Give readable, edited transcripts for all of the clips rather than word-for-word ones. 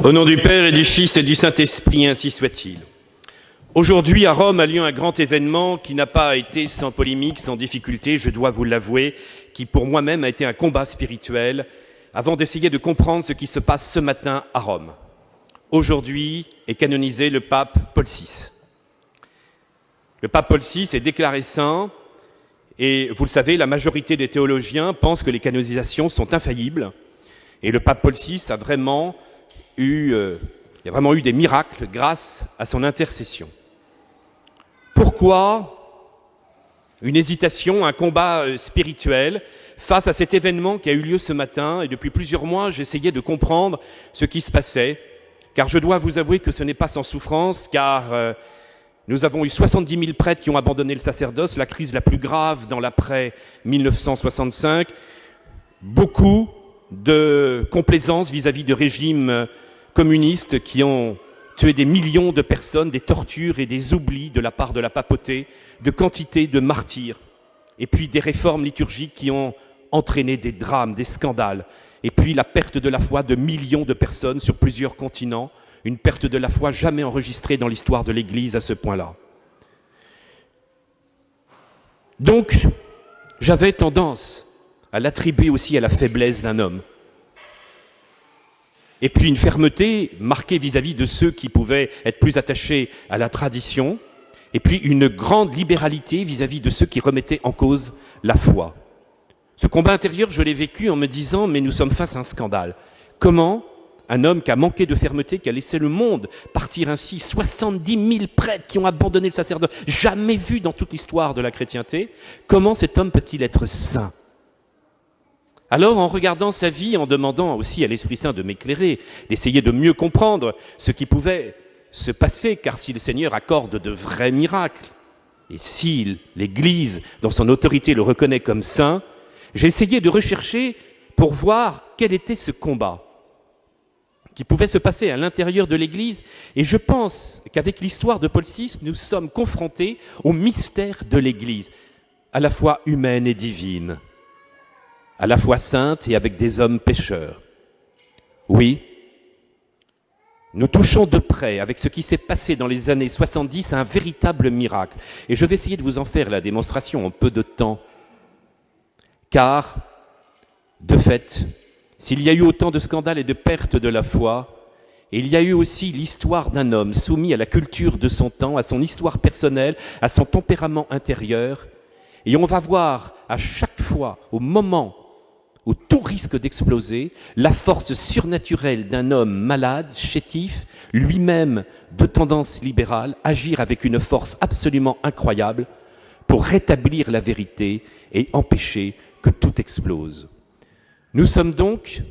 Au nom du Père et du Fils et du Saint-Esprit, ainsi soit-il. Aujourd'hui, à Rome, a lieu un grand événement qui n'a pas été sans polémique, sans difficulté, je dois vous l'avouer, qui pour moi-même a été un combat spirituel avant d'essayer de comprendre ce qui se passe ce matin à Rome. Aujourd'hui est canonisé le pape Paul VI. Le pape Paul VI est déclaré saint et, vous le savez, la majorité des théologiens pensent que les canonisations sont infaillibles et le pape Paul VI a vraiment eu des miracles grâce à son intercession. Pourquoi une hésitation, un combat spirituel face à cet événement qui a eu lieu ce matin? Et depuis plusieurs mois, j'essayais de comprendre ce qui se passait, car je dois vous avouer que ce n'est pas sans souffrance, car nous avons eu 70 000 prêtres qui ont abandonné le sacerdoce, la crise la plus grave dans l'après-1965, beaucoup de complaisance vis-à-vis de régimes communistes qui ont tué des millions de personnes, des tortures et des oublis de la part de la papauté, de quantité de martyrs, et puis des réformes liturgiques qui ont entraîné des drames, des scandales, et puis la perte de la foi de millions de personnes sur plusieurs continents, une perte de la foi jamais enregistrée dans l'histoire de l'Église à ce point-là. Donc, j'avais tendance à l'attribuer aussi à la faiblesse d'un homme. Et puis une fermeté marquée vis-à-vis de ceux qui pouvaient être plus attachés à la tradition, et puis une grande libéralité vis-à-vis de ceux qui remettaient en cause la foi. Ce combat intérieur, je l'ai vécu en me disant, mais nous sommes face à un scandale. Comment un homme qui a manqué de fermeté, qui a laissé le monde partir ainsi, 70 000 prêtres qui ont abandonné le sacerdoce, jamais vu dans toute l'histoire de la chrétienté, comment cet homme peut-il être saint ? Alors, en regardant sa vie, en demandant aussi à l'Esprit Saint de m'éclairer, d'essayer de mieux comprendre ce qui pouvait se passer, car si le Seigneur accorde de vrais miracles, et si l'Église, dans son autorité, le reconnaît comme saint, j'ai essayé de rechercher pour voir quel était ce combat qui pouvait se passer à l'intérieur de l'Église. Et je pense qu'avec l'histoire de Paul VI, nous sommes confrontés au mystère de l'Église, à la fois humaine et divine, à la fois sainte et avec des hommes pécheurs. Oui, nous touchons de près, avec ce qui s'est passé dans les années 70, à un véritable miracle. Et je vais essayer de vous en faire la démonstration en peu de temps. Car, de fait, s'il y a eu autant de scandales et de pertes de la foi, il y a eu aussi l'histoire d'un homme soumis à la culture de son temps, à son histoire personnelle, à son tempérament intérieur. Et on va voir à chaque fois, au moment où tout risque d'exploser, la force surnaturelle d'un homme malade, chétif, lui-même de tendance libérale, agir avec une force absolument incroyable pour rétablir la vérité et empêcher que tout explose. Nous sommes donc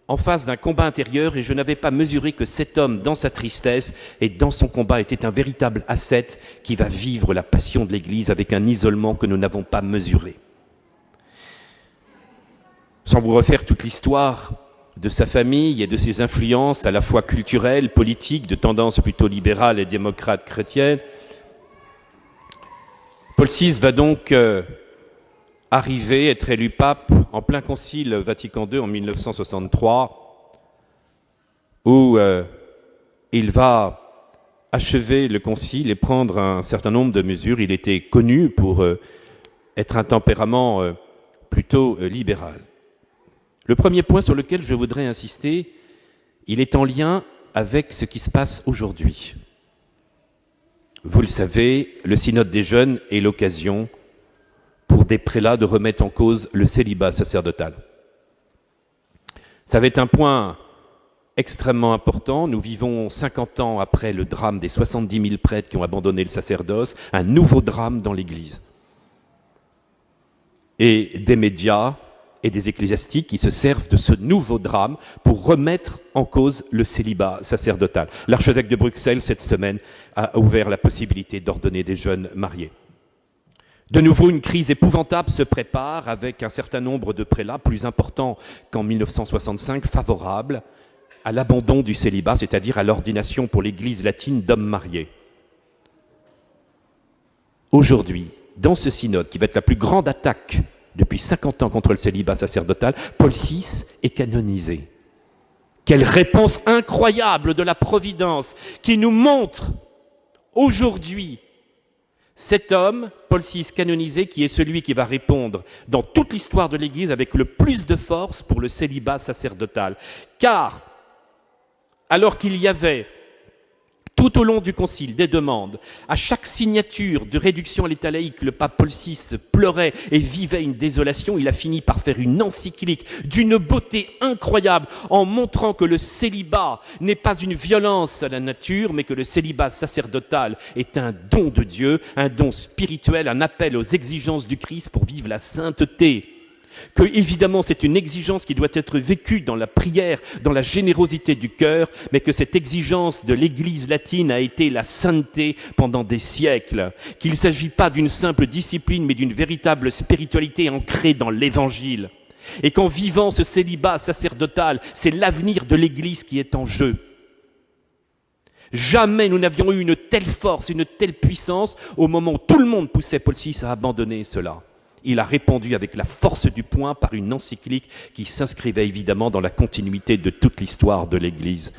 en face d'un combat intérieur et je n'avais pas mesuré que cet homme, dans sa tristesse et dans son combat, était un véritable ascète qui va vivre la passion de l'Église avec un isolement que nous n'avons pas mesuré. Sans vous refaire toute l'histoire de sa famille et de ses influences à la fois culturelles, politiques, de tendance plutôt libérale et démocrate chrétienne, Paul VI va donc arriver, être élu pape en plein concile Vatican II en 1963, où il va achever le concile et prendre un certain nombre de mesures. Il était connu pour être un tempérament plutôt libéral. Le premier point sur lequel je voudrais insister, il est en lien avec ce qui se passe aujourd'hui. Vous le savez, le synode des jeunes est l'occasion pour des prélats de remettre en cause le célibat sacerdotal. Ça va être un point extrêmement important. Nous vivons 50 ans après le drame des 70 000 prêtres qui ont abandonné le sacerdoce, un nouveau drame dans l'Église. Et des médias et des ecclésiastiques qui se servent de ce nouveau drame pour remettre en cause le célibat sacerdotal. L'archevêque de Bruxelles, cette semaine, a ouvert la possibilité d'ordonner des jeunes mariés. De nouveau, une crise épouvantable se prépare avec un certain nombre de prélats, plus importants qu'en 1965, favorables à l'abandon du célibat, c'est-à-dire à l'ordination pour l'Église latine d'hommes mariés. Aujourd'hui, dans ce synode, qui va être la plus grande attaque depuis 50 ans contre le célibat sacerdotal, Paul VI est canonisé. Quelle réponse incroyable de la Providence qui nous montre aujourd'hui cet homme, Paul VI canonisé, qui est celui qui va répondre dans toute l'histoire de l'Église avec le plus de force pour le célibat sacerdotal. Car, alors qu'il y avait tout au long du Concile des demandes, à chaque signature de réduction à l'état laïque, le pape Paul VI pleurait et vivait une désolation. Il a fini par faire une encyclique d'une beauté incroyable en montrant que le célibat n'est pas une violence à la nature, mais que le célibat sacerdotal est un don de Dieu, un don spirituel, un appel aux exigences du Christ pour vivre la sainteté. Que, évidemment, c'est une exigence qui doit être vécue dans la prière, dans la générosité du cœur, mais que cette exigence de l'Église latine a été la sainteté pendant des siècles, qu'il ne s'agit pas d'une simple discipline, mais d'une véritable spiritualité ancrée dans l'Évangile, et qu'en vivant ce célibat sacerdotal, c'est l'avenir de l'Église qui est en jeu. Jamais nous n'avions eu une telle force, une telle puissance, au moment où tout le monde poussait Paul VI à abandonner cela. Il a répondu avec la force du poing par une encyclique qui s'inscrivait évidemment dans la continuité de toute l'histoire de l'Église.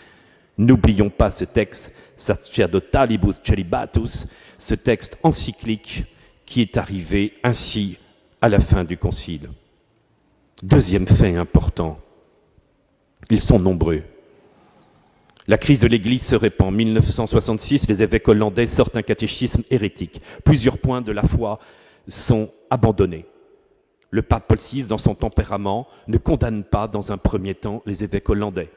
N'oublions pas ce texte, Sacerdotalibus Celibatus, ce texte encyclique qui est arrivé ainsi à la fin du Concile. Deuxième fait important, ils sont nombreux. La crise de l'Église se répand. En 1966, les évêques hollandais sortent un catéchisme hérétique. Plusieurs points de la foi sont abandonnés. Le pape Paul VI, dans son tempérament, ne condamne pas dans un premier temps les évêques hollandais.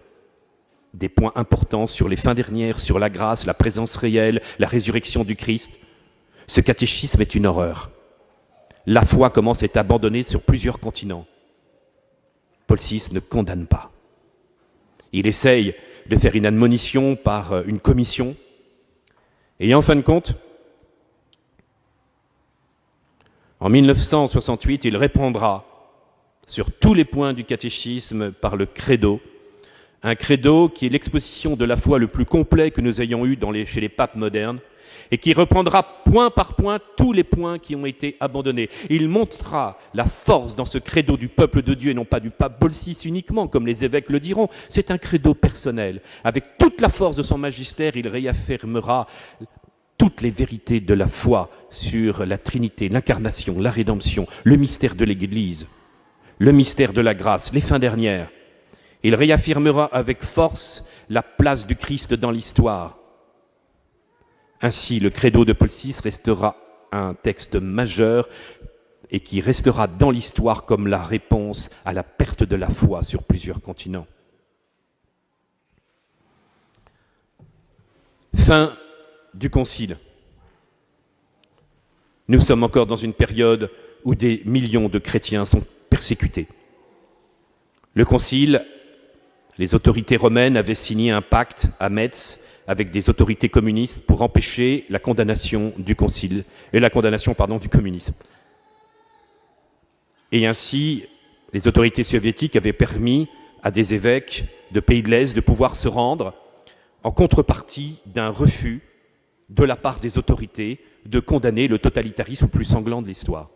Des points importants sur les fins dernières, sur la grâce, la présence réelle, la résurrection du Christ. Ce catéchisme est une horreur. La foi commence à être abandonnée sur plusieurs continents. Paul VI ne condamne pas. Il essaye de faire une admonition par une commission. Et en fin de compte, en 1968, il répondra sur tous les points du catéchisme par le credo, un credo qui est l'exposition de la foi le plus complet que nous ayons eu chez les papes modernes, et qui reprendra point par point tous les points qui ont été abandonnés. Il montrera la force dans ce credo du peuple de Dieu, et non pas du pape Paul VI uniquement, comme les évêques le diront. C'est un credo personnel. Avec toute la force de son magistère, il réaffirmera toutes les vérités de la foi sur la Trinité, l'incarnation, la rédemption, le mystère de l'Église, le mystère de la grâce, les fins dernières. Il réaffirmera avec force la place du Christ dans l'histoire. Ainsi, le credo de Paul VI restera un texte majeur et qui restera dans l'histoire comme la réponse à la perte de la foi sur plusieurs continents. Fin du Concile. Nous sommes encore dans une période où des millions de chrétiens sont persécutés. Le Concile, les autorités romaines avaient signé un pacte à Metz avec des autorités communistes pour empêcher la condamnation du Concile et la condamnation, du communisme. Et ainsi, les autorités soviétiques avaient permis à des évêques de pays de l'Est de pouvoir se rendre en contrepartie d'un refus de la part des autorités de condamner le totalitarisme le plus sanglant de l'histoire.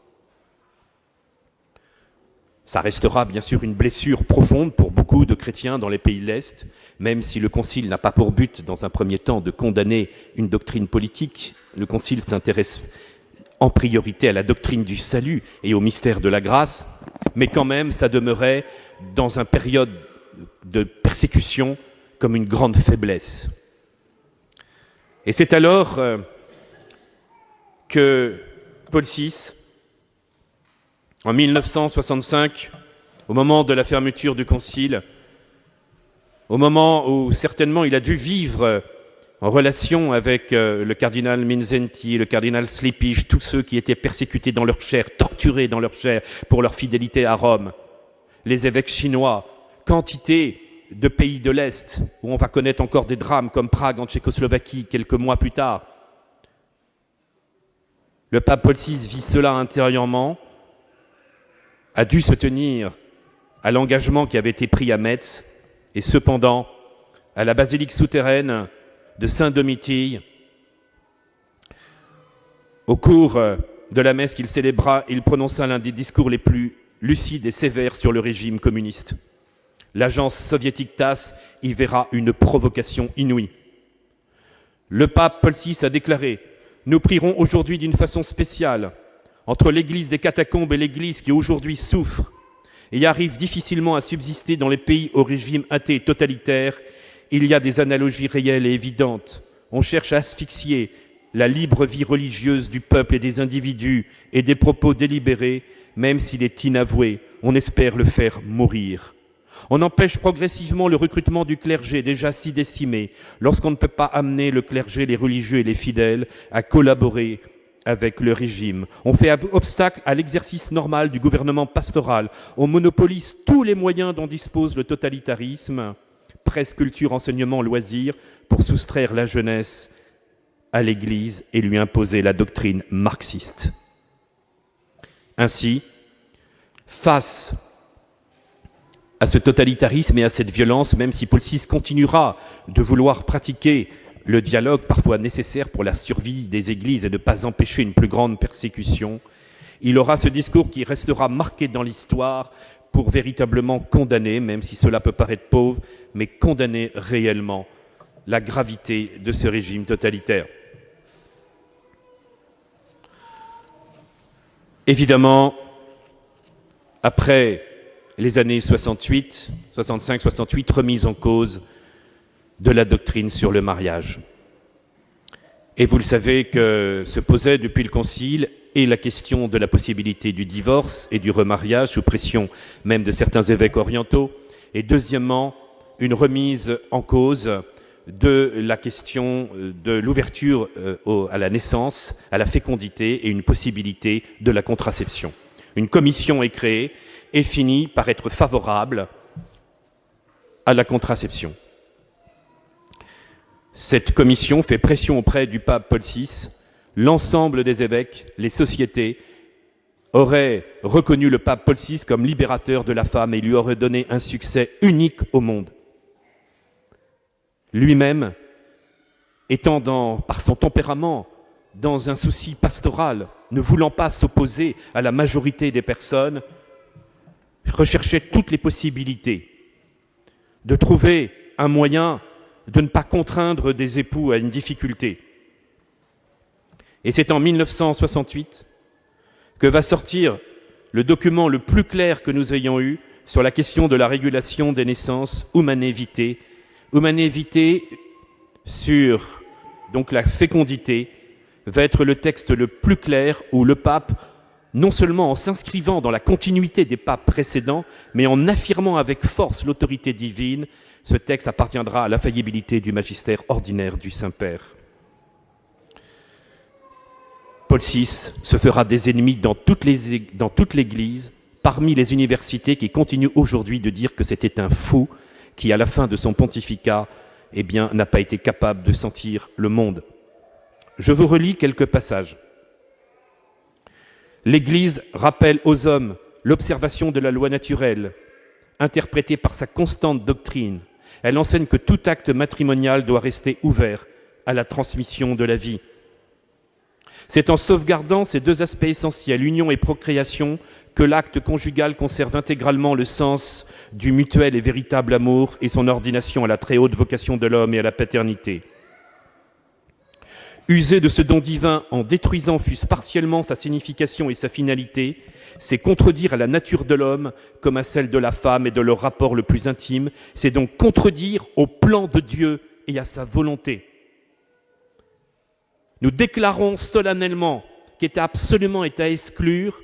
Ça restera bien sûr une blessure profonde pour beaucoup de chrétiens dans les pays de l'Est, même si le Concile n'a pas pour but, dans un premier temps, de condamner une doctrine politique. Le Concile s'intéresse en priorité à la doctrine du salut et au mystère de la grâce, mais quand même, ça demeurait, dans une période de persécution, comme une grande faiblesse. Et c'est alors que Paul VI, en 1965, au moment de la fermeture du Concile, au moment où certainement il a dû vivre en relation avec le cardinal Mindszenty, le cardinal Slipisch, tous ceux qui étaient persécutés dans leur chair, torturés dans leur chair pour leur fidélité à Rome, les évêques chinois, quantité de pays de l'Est, où on va connaître encore des drames comme Prague en Tchécoslovaquie quelques mois plus tard. Le pape Paul VI vit cela intérieurement, a dû se tenir à l'engagement qui avait été pris à Metz, et cependant, à la basilique souterraine de Saint-Domitille, au cours de la messe qu'il célébra, il prononça l'un des discours les plus lucides et sévères sur le régime communiste. L'agence soviétique TASS y verra une provocation inouïe. Le pape Paul VI a déclaré « Nous prierons aujourd'hui d'une façon spéciale entre l'église des catacombes et l'église qui aujourd'hui souffre et arrive difficilement à subsister dans les pays au régime athée et totalitaire. Il y a des analogies réelles et évidentes. On cherche à asphyxier la libre vie religieuse du peuple et des individus et des propos délibérés, même s'il est inavoué, on espère le faire mourir. On empêche progressivement le recrutement du clergé, déjà si décimé, lorsqu'on ne peut pas amener le clergé, les religieux et les fidèles à collaborer avec le régime. On fait obstacle à l'exercice normal du gouvernement pastoral. On monopolise tous les moyens dont dispose le totalitarisme, presse, culture, enseignement, loisirs, pour soustraire la jeunesse à l'Église et lui imposer la doctrine marxiste. Ainsi, face à ce totalitarisme et à cette violence, même si Paul VI continuera de vouloir pratiquer le dialogue parfois nécessaire pour la survie des églises et ne pas empêcher une plus grande persécution, il aura ce discours qui restera marqué dans l'histoire pour véritablement condamner, même si cela peut paraître pauvre, mais condamner réellement la gravité de ce régime totalitaire. Évidemment, après les années 65, 68, remise en cause de la doctrine sur le mariage. Et vous le savez que se posait depuis le Concile et la question de la possibilité du divorce et du remariage, sous pression même de certains évêques orientaux, et deuxièmement, une remise en cause de la question de l'ouverture à la naissance, à la fécondité et une possibilité de la contraception. Une commission est créée et finit par être favorable à la contraception. Cette commission fait pression auprès du pape Paul VI. L'ensemble des évêques, les sociétés, auraient reconnu le pape Paul VI comme libérateur de la femme et lui auraient donné un succès unique au monde. Lui-même, étant par son tempérament, dans un souci pastoral, ne voulant pas s'opposer à la majorité des personnes, recherchait toutes les possibilités de trouver un moyen de ne pas contraindre des époux à une difficulté. Et c'est en 1968 que va sortir le document le plus clair que nous ayons eu sur la question de la régulation des naissances, Humanae Vitae. Humanae Vitae sur donc la fécondité va être le texte le plus clair où le pape, non seulement en s'inscrivant dans la continuité des papes précédents, mais en affirmant avec force l'autorité divine, ce texte appartiendra à la faillibilité du magistère ordinaire du Saint-Père. Paul VI se fera des ennemis dans toute l'Église, parmi les universités qui continuent aujourd'hui de dire que c'était un fou qui, à la fin de son pontificat, n'a pas été capable de sentir le monde. Je vous relis quelques passages. L'Église rappelle aux hommes l'observation de la loi naturelle, interprétée par sa constante doctrine. Elle enseigne que tout acte matrimonial doit rester ouvert à la transmission de la vie. C'est en sauvegardant ces deux aspects essentiels, union et procréation, que l'acte conjugal conserve intégralement le sens du mutuel et véritable amour et son ordination à la très haute vocation de l'homme et à la paternité. User de ce don divin en détruisant fût-ce partiellement sa signification et sa finalité, c'est contredire à la nature de l'homme comme à celle de la femme et de leur rapport le plus intime, c'est donc contredire au plan de Dieu et à sa volonté. Nous déclarons solennellement qu'il était absolument à exclure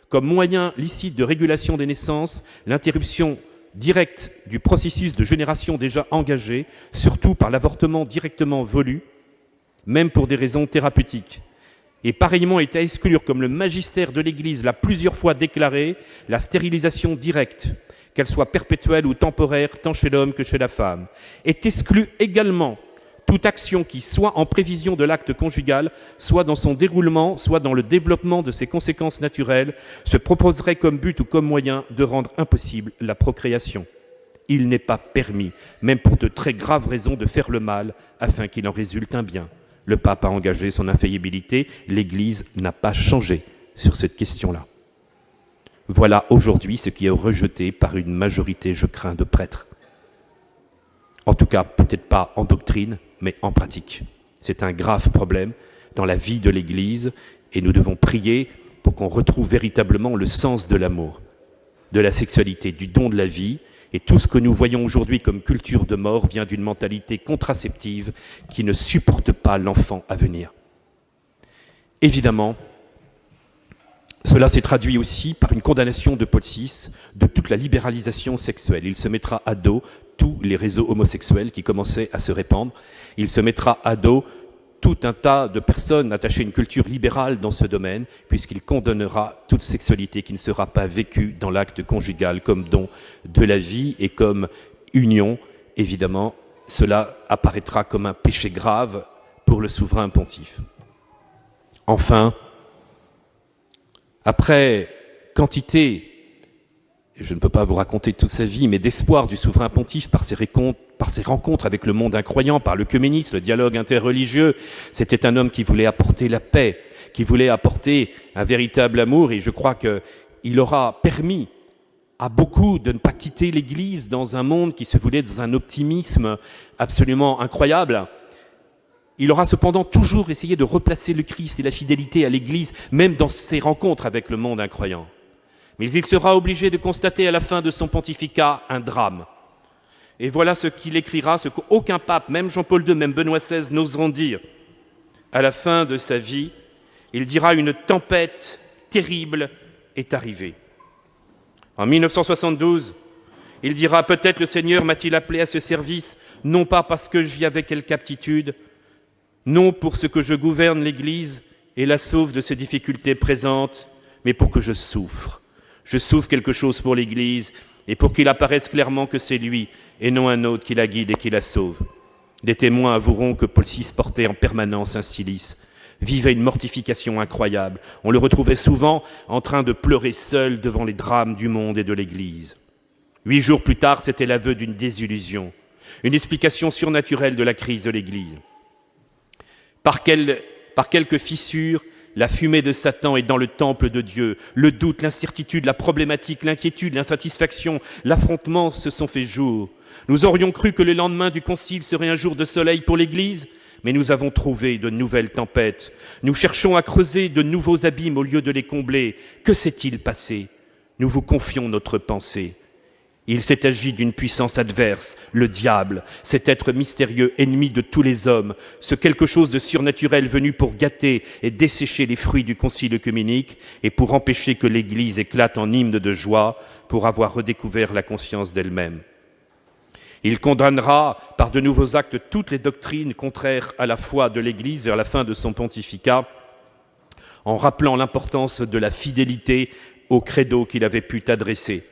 comme moyen licite de régulation des naissances l'interruption directe du processus de génération déjà engagé, surtout par l'avortement directement voulu, même pour des raisons thérapeutiques. Et pareillement est à exclure, comme le magistère de l'Église l'a plusieurs fois déclaré, la stérilisation directe, qu'elle soit perpétuelle ou temporaire, tant chez l'homme que chez la femme. Est exclue également toute action qui, soit en prévision de l'acte conjugal, soit dans son déroulement, soit dans le développement de ses conséquences naturelles, se proposerait comme but ou comme moyen de rendre impossible la procréation. Il n'est pas permis, même pour de très graves raisons, de faire le mal afin qu'il en résulte un bien. Le pape a engagé son infaillibilité, l'Église n'a pas changé sur cette question-là. Voilà aujourd'hui ce qui est rejeté par une majorité, je crains, de prêtres. En tout cas, peut-être pas en doctrine, mais en pratique. C'est un grave problème dans la vie de l'Église et nous devons prier pour qu'on retrouve véritablement le sens de l'amour, de la sexualité, du don de la vie. Et tout ce que nous voyons aujourd'hui comme culture de mort vient d'une mentalité contraceptive qui ne supporte pas l'enfant à venir. Évidemment, cela s'est traduit aussi par une condamnation de Paul VI de toute la libéralisation sexuelle. Il se mettra à dos tous les réseaux homosexuels qui commençaient à se répandre. Il se mettra à dos tout un tas de personnes attachées à une culture libérale dans ce domaine, puisqu'il condamnera toute sexualité qui ne sera pas vécue dans l'acte conjugal comme don de la vie et comme union. Évidemment, cela apparaîtra comme un péché grave pour le souverain pontife. Enfin, après quantité, je ne peux pas vous raconter toute sa vie, mais d'espoir du souverain pontife par ses rencontres avec le monde incroyant, par l'œcuménisme, le dialogue interreligieux, c'était un homme qui voulait apporter la paix, qui voulait apporter un véritable amour, et je crois qu'il aura permis à beaucoup de ne pas quitter l'Église dans un monde qui se voulait dans un optimisme absolument incroyable. Il aura cependant toujours essayé de replacer le Christ et la fidélité à l'Église, même dans ses rencontres avec le monde incroyant. Mais il sera obligé de constater à la fin de son pontificat un drame. Et voilà ce qu'il écrira, ce qu'aucun pape, même Jean-Paul II, même Benoît XVI, n'oseront dire. À la fin de sa vie, il dira « Une tempête terrible est arrivée ». En 1972, il dira « Peut-être le Seigneur m'a-t-il appelé à ce service, non pas parce que j'y avais quelque aptitude, non pour ce que je gouverne l'Église et la sauve de ses difficultés présentes, mais pour que je souffre. Je souffre quelque chose pour l'Église et pour qu'il apparaisse clairement que c'est lui et non un autre qui la guide et qui la sauve. » Des témoins avoueront que Paul VI portait en permanence un cilice, vivait une mortification incroyable. On le retrouvait souvent en train de pleurer seul devant les drames du monde et de l'Église. 8 jours plus tard, c'était l'aveu d'une désillusion, une explication surnaturelle de la crise de l'Église. Par quelques fissures, la fumée de Satan est dans le temple de Dieu. Le doute, l'incertitude, la problématique, l'inquiétude, l'insatisfaction, l'affrontement se sont fait jour. Nous aurions cru que le lendemain du concile serait un jour de soleil pour l'Église, mais nous avons trouvé de nouvelles tempêtes. Nous cherchons à creuser de nouveaux abîmes au lieu de les combler. Que s'est-il passé? Nous vous confions notre pensée. Il s'est agi d'une puissance adverse, le diable, cet être mystérieux, ennemi de tous les hommes, ce quelque chose de surnaturel venu pour gâter et dessécher les fruits du concile œcuménique et pour empêcher que l'Église éclate en hymne de joie pour avoir redécouvert la conscience d'elle-même. Il condamnera par de nouveaux actes toutes les doctrines contraires à la foi de l'Église vers la fin de son pontificat, en rappelant l'importance de la fidélité au credo qu'il avait pu adresser.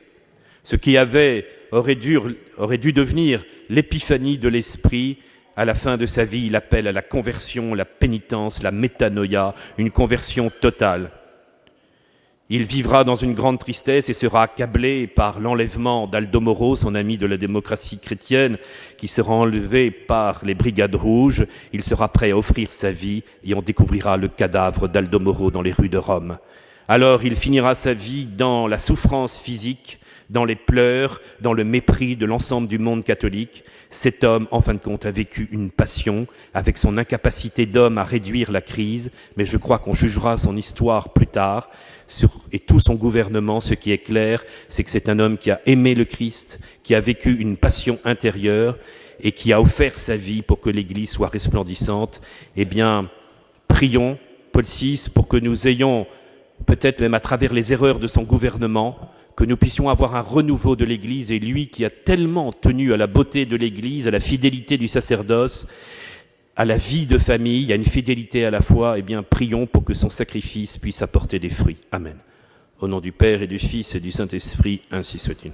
Ce qui aurait dû devenir l'épiphanie de l'esprit, à la fin de sa vie, il appelle à la conversion, la pénitence, la métanoïa, une conversion totale. Il vivra dans une grande tristesse et sera accablé par l'enlèvement d'Aldo Moro, son ami de la démocratie chrétienne, qui sera enlevé par les Brigades Rouges. Il sera prêt à offrir sa vie et on découvrira le cadavre d'Aldo Moro dans les rues de Rome. Alors il finira sa vie dans la souffrance physique, dans les pleurs, dans le mépris de l'ensemble du monde catholique. Cet homme, en fin de compte, a vécu une passion avec son incapacité d'homme à réduire la crise, mais je crois qu'on jugera son histoire plus tard et tout son gouvernement. Ce qui est clair, c'est que c'est un homme qui a aimé le Christ, qui a vécu une passion intérieure et qui a offert sa vie pour que l'Église soit resplendissante. Eh bien, prions Paul VI pour que nous ayons, peut-être même à travers les erreurs de son gouvernement, que nous puissions avoir un renouveau de l'Église, et lui qui a tellement tenu à la beauté de l'Église, à la fidélité du sacerdoce, à la vie de famille, à une fidélité à la foi, eh bien prions pour que son sacrifice puisse apporter des fruits. Amen. Au nom du Père et du Fils et du Saint-Esprit, ainsi soit-il.